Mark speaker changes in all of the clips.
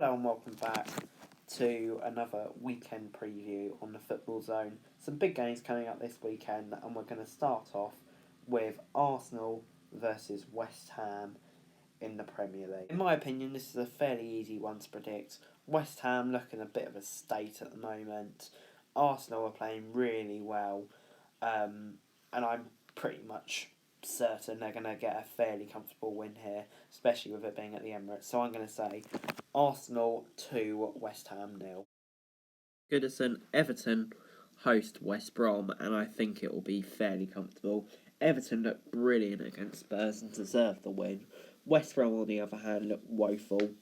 Speaker 1: Hello and welcome back to another weekend preview on the Football Zone. Some big games coming up this weekend, and we're going to start off with Arsenal versus West Ham in the Premier League. In my opinion, this is a fairly easy one to predict. West Ham looking a bit of a state at the moment. Arsenal are playing really well, and I'm pretty much certain they're going to get a fairly comfortable win here, especially with it being at the Emirates. So I'm going to say Arsenal 2, West Ham 0. Goodison, Everton host West Brom, and I think it will be fairly comfortable. Everton look brilliant against Spurs and deserve the win. West Brom, on the other hand, look woeful,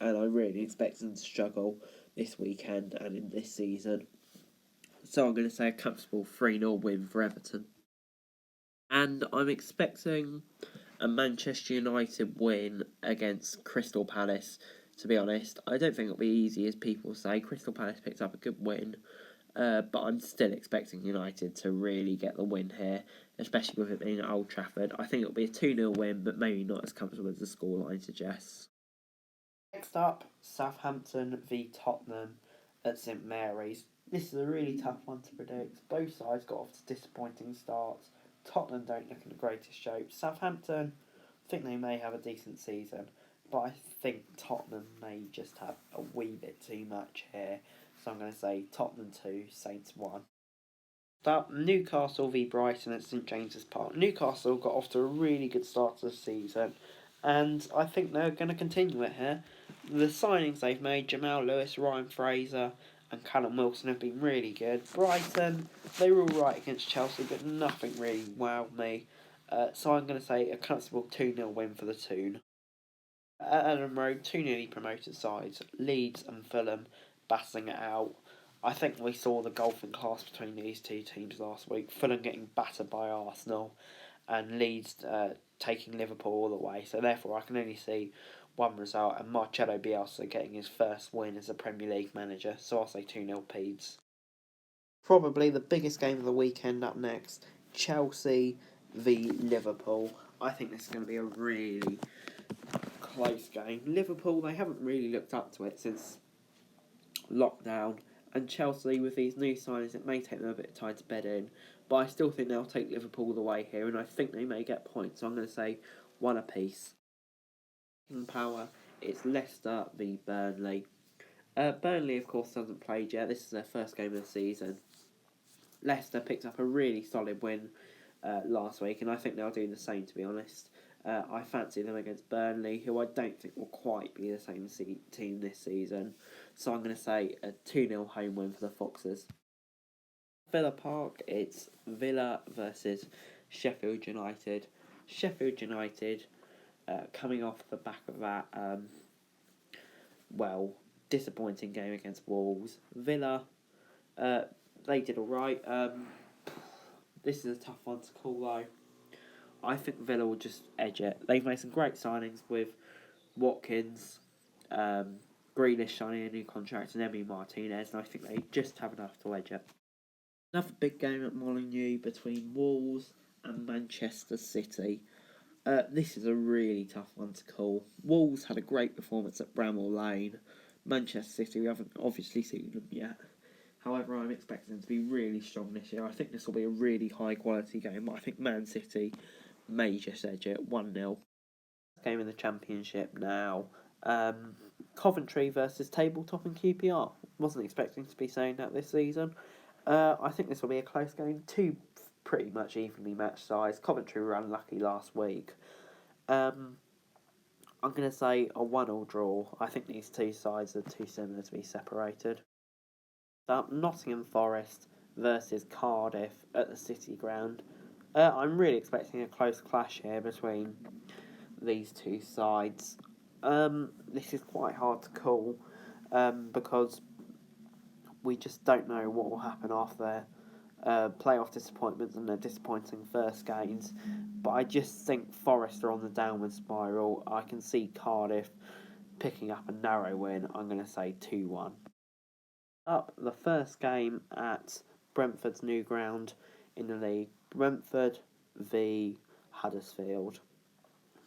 Speaker 1: and I really expect them to struggle this weekend and in this season. So I'm going to say a comfortable 3-0 win for Everton. And I'm expecting a Manchester United win against Crystal Palace. To be honest, I don't think it'll be easy, as people say. Crystal Palace picked up a good win, but I'm still expecting United to really get the win here, especially with it being at Old Trafford. I think it'll be a 2-0 win, but maybe not as comfortable as the scoreline suggests. Next up, Southampton v Tottenham at St Mary's. This is a really tough one to predict. Both sides got off to disappointing starts. Tottenham don't look in the greatest shape. Southampton, I think they may have a decent season, but I think Tottenham may just have a wee bit too much here. So I'm going to say Tottenham 2, Saints 1. Start Newcastle v Brighton at St James's Park. Newcastle got off to a really good start to the season, and I think they're going to continue it here. The signings they've made, Jamal Lewis, Ryan Fraser and Callum Wilson, have been really good. Brighton, they were alright against Chelsea, but nothing really wowed me. So I'm going to say a comfortable 2-0 win for the Toon. At Ellen Road, two newly promoted sides, Leeds and Fulham, battling it out. I think we saw the golfing class between these two teams last week. Fulham getting battered by Arsenal, and Leeds taking Liverpool all the way. So therefore, I can only see one result, and Marcelo Bielsa getting his first win as a Premier League manager. So I'll say 2-0 Peeds. Probably the biggest game of the weekend up next, Chelsea v Liverpool. I think this is going to be a really close game. Liverpool, they haven't really looked up to it since lockdown, and Chelsea, with these new signings, it may take them a bit of time to bed in, but I still think they'll take Liverpool the way here, and I think they may get points, so I'm going to say 1 apiece. In power, it's Leicester v Burnley. Burnley, of course, hasn't played yet. This is their first game of the season. Leicester picked up a really solid win last week, and I think they'll do the same, to be honest. I fancy them against Burnley, who I don't think will quite be the same team this season. So I'm going to say a 2-0 home win for the Foxes. Villa Park, it's Villa versus Sheffield United. Sheffield United, coming off the back of that, disappointing game against Wolves. Villa, they did alright. This is a tough one to call, though. I think Villa will just edge it. They've made some great signings with Watkins, Grealish signing a new contract, and Emi Martinez, and I think they just have enough to edge it. Another big game at Molineux between Wolves and Manchester City. This is a really tough one to call. Wolves had a great performance at Bramall Lane. Manchester City, we haven't obviously seen them yet. However, I'm expecting them to be really strong this year. I think this will be a really high quality game, but I think Man City may just edge it 1-0. Game in the Championship now. Coventry versus Tabletop and QPR. Wasn't expecting to be saying that this season. I think this will be a close game. Two pretty much evenly matched sides. Coventry were unlucky last week. I'm going to say a 1-1 draw. I think these two sides are too similar to be separated. Nottingham Forest versus Cardiff at the City Ground. I'm really expecting a close clash here between these two sides. This is quite hard to call because we just don't know what will happen after their playoff disappointments and their disappointing first games. But I just think Forest are on the downward spiral. I can see Cardiff picking up a narrow win. I'm going to say 2-1. Up the first game at Brentford's new ground in the league, Brentford v Huddersfield.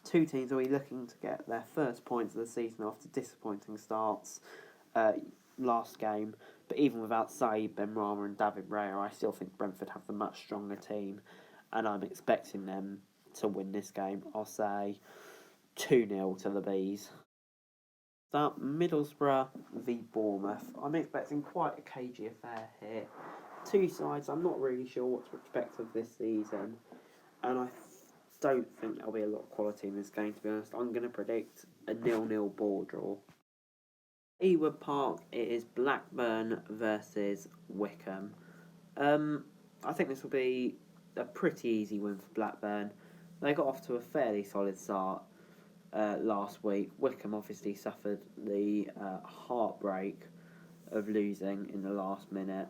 Speaker 1: Two teams will be looking to get their first points of the season after disappointing starts last game. But even without Saeed Benrahma and David Raya, I still think Brentford have the much stronger team, and I'm expecting them to win this game. I'll say 2-0 to the Bees. Start Middlesbrough v Bournemouth. I'm expecting quite a cagey affair here. Two sides, I'm not really sure what to expect of this season, and I don't think there'll be a lot of quality in this game, to be honest. I'm going to predict a 0-0 ball draw. Ewood Park, it is Blackburn versus Wycombe. I think this will be a pretty easy win for Blackburn. They got off to a fairly solid start last week. Wycombe obviously suffered the heartbreak of losing in the last minute.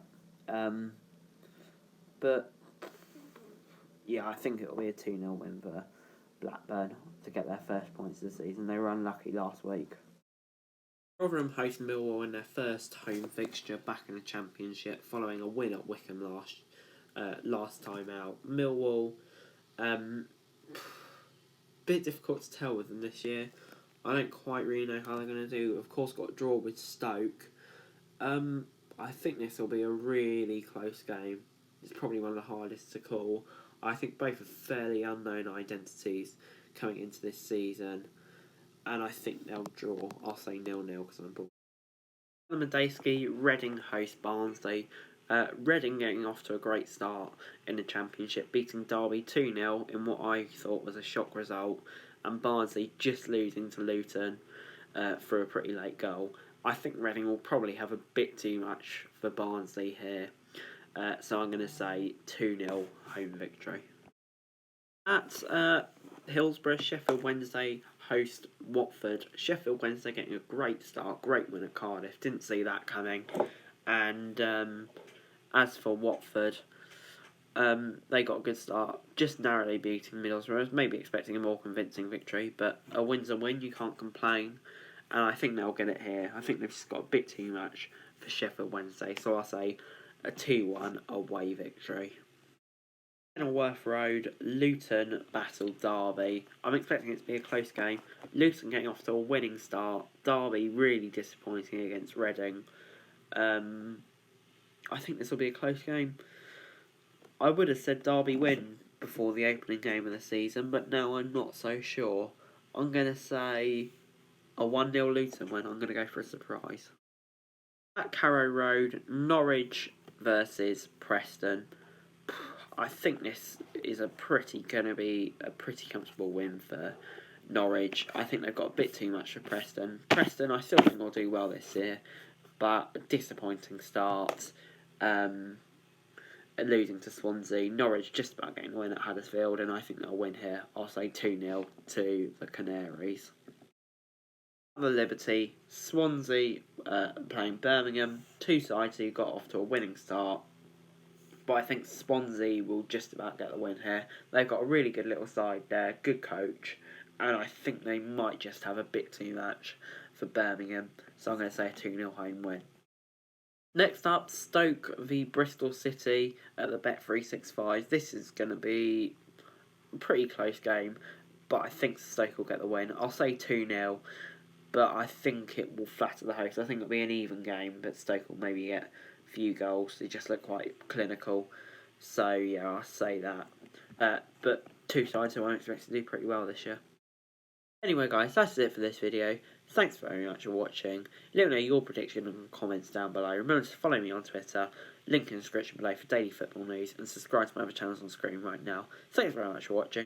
Speaker 1: But yeah, I think it'll be a 2-0 win for Blackburn to get their first points of the season. They were unlucky last week. Rotherham host Millwall in their first home fixture back in the Championship following a win at Wycombe last time out. Millwall, bit difficult to tell with them this year. I don't quite really know how they're going to do. Of course, got a draw with Stoke. I think this will be a really close game. It's probably one of the hardest to call. I think both are fairly unknown identities coming into this season, and I think they'll draw. I'll say 0-0 because I'm bored. Medeski, Reading host Barnsley. Reading getting off to a great start in the Championship, beating Derby 2-0 in what I thought was a shock result, and Barnsley just losing to Luton for a pretty late goal. I think Reading will probably have a bit too much for Barnsley here, so I'm going to say 2-0 home victory. At Hillsborough, Sheffield Wednesday host Watford. Sheffield Wednesday getting a great start, great win at Cardiff. Didn't see that coming. And as for Watford, they got a good start, just narrowly beating Middlesbrough. I was maybe expecting a more convincing victory, but a win's a win, you can't complain. And I think they'll get it here. I think they've just got a bit too much for Sheffield Wednesday, so I'll say a 2-1 away victory. Kenilworth Road, Luton battle Derby. I'm expecting it to be a close game. Luton getting off to a winning start. Derby really disappointing against Reading. I think this will be a close game. I would have said Derby win before the opening game of the season, but now I'm not so sure. I'm going to say a 1-0 Luton win. I'm going to go for a surprise. At Carrow Road, Norwich versus Preston. I think this is going to be a pretty comfortable win for Norwich. I think they've got a bit too much for Preston. Preston, I still think will do well this year, but a disappointing start. Losing to Swansea. Norwich just about getting a win at Huddersfield, and I think they'll win here. I'll say 2-0 to the Canaries. The Liberty, Swansea playing Birmingham. Two sides who got off to a winning start, but I think Swansea will just about get the win here. They've got a really good little side there, good coach, and I think they might just have a bit too much for Birmingham, so I'm going to say a 2-0 home win. Next up, Stoke v Bristol City at the Bet365. This is going to be a pretty close game, but I think Stoke will get the win. I'll say 2-0, but I think it will flatter the host. I think it'll be an even game, but Stoke will maybe get a few goals. They just look quite clinical, so yeah, I'll say that. But two sides who I expect to do pretty well this year. Anyway guys, that's it for this video. Thanks very much for watching. Let me know your prediction in the comments down below. Remember to follow me on Twitter, link in the description below for daily football news, and subscribe to my other channels on screen right now. Thanks very much for watching.